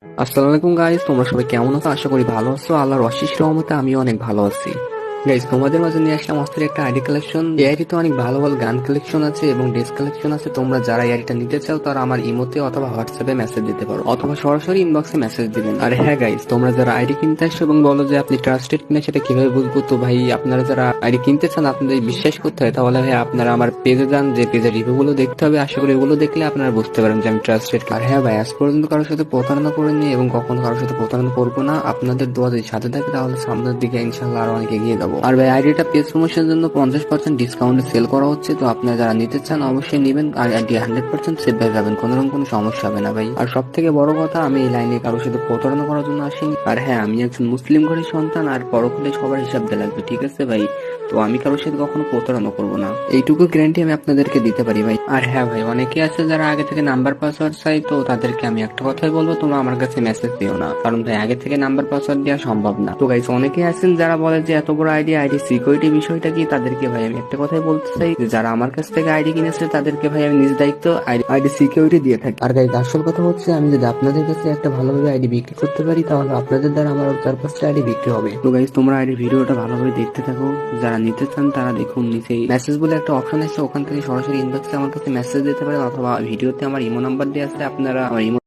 আসসালামু আলাইকুম গাইস, তোমরা সবাই কেমন আছো? আশা করি ভালো আছো। আল্লাহর অশেষ রহমতে আমিও অনেক ভালো আছি। গাইস, তোমাদের মাঝে নিয়ে আসলাম অস্থির একটা আইডি কালেকশন। এই আইডিতে অনেক ভালো ভালো গান কালেকশন আছে এবং ড্রেস কালেকশন আছে। তোমরা যারা এই আইডিটা নিতে চাও তারা আমার ইমোতে অথবা হোয়াটসঅ্যাপে মেসেজ দিতে পারো, অথবা সরাসরি ইনবক্সে মেসেজ দিবেন। আর হ্যাঁ গাইস, তোমরা যারা আইডি কিনতে আসছো এবং বলো যে আপনি ট্রাস্টেড কিনা, সেটা কিভাবে বুঝবো? তো ভাই, আপনারা যারা আইডি কিনতে চান, আপনাদের বিশ্বাস করতে হয়, তাহলে ভাই আপনারা আমার পেজে যান, যে পেজের রিভিউ গুলো দেখতে হবে। আশা করি এগুলো দেখলে আপনারা বুঝতে পারেন যে আমি ট্রাস্টেড। আর হ্যাঁ ভাই, আজ পর্যন্ত কারোর সাথে প্রতারণা করিনি এবং কখনো কারোর সাথে প্রতারণা করবো না। আপনাদের দোয়া যদি সাথে থাকে তাহলে সামনের দিকে ইনশাল্লাহ আরো অনেক এগিয়ে যাবো। আর ভাই, আইডিটা পেজ প্রমোশনের জন্য 50% ডিসকাউন্টে সেল করা হচ্ছে, তো আপনারা যারা নিতে চান অবশ্যই নেবেন। আর আইডি 100% সেভ হয়ে যাবেন, কোনোরকম কোনো সমস্যা হবে না ভাই। আর সব থেকে বড় কথা, আমি এই লাইনে কারোর সাথে প্রতারণা করার জন্য আসিনি। আর হ্যাঁ, আমি একজন মুসলিম ঘরের সন্তান, আর পরকালে সবার হিসাব দিয়ে লাগবে, ঠিক আছে ভাই? তো আমি কারোর সাথে কখনো প্রতারণা করবো না, এইটুকু গ্যারান্টি আমি আপনাদেরকে দিতে পারি ভাই। আর হ্যাঁ ভাই, অনেকে আছে যারা আগে থেকে নাম্বার পাসওয়ার্ড চাই, তো তাদেরকে আমি একটা কথাই বলবো, তোমরা আমার কাছে মেসেজ দিও না, কারণ ভাই আগে থেকে নাম্বার পাসওয়ার্ড দেওয়া সম্ভব না। তো গাইস, অনেকে আছেন যারা বলে যে এত বড় আইডি সিকিউরিটি বিষয়টা কি, তাদেরকে ভাই আমি একটা কথাই বলতে চাই, যে যারা আমার কাছ থেকে আইডি কিনেছে তাদেরকে ভাই আমি নিজ দায়িত্ব আইডি সিকিউরিটি দিয়ে থাকি। আর গাইস, আসল কথা হচ্ছে, আমি যদি আপনাদের কাছে একটা ভালোভাবে আইডি বিক্রি করতে পারি, তাহলে আপনাদের দ্বারা আমার 4-5টা আইডি বিক্রি হবে। তো গাইস, তোমরা আইডি ভিডিওটা ভালোভাবে দেখতে থাকো। যারা নিতে চান তারা দেখুন, নিচেই মেসেজ বলে একটা অপশন আছে, ওখান থেকে সরাসরি ইনবক্সে আমার কাছে মেসেজ দিতে পারেন, অথবা ভিডিওতে আমার ইমো নাম্বার দেওয়া আছে, আপনারা আমার ইমো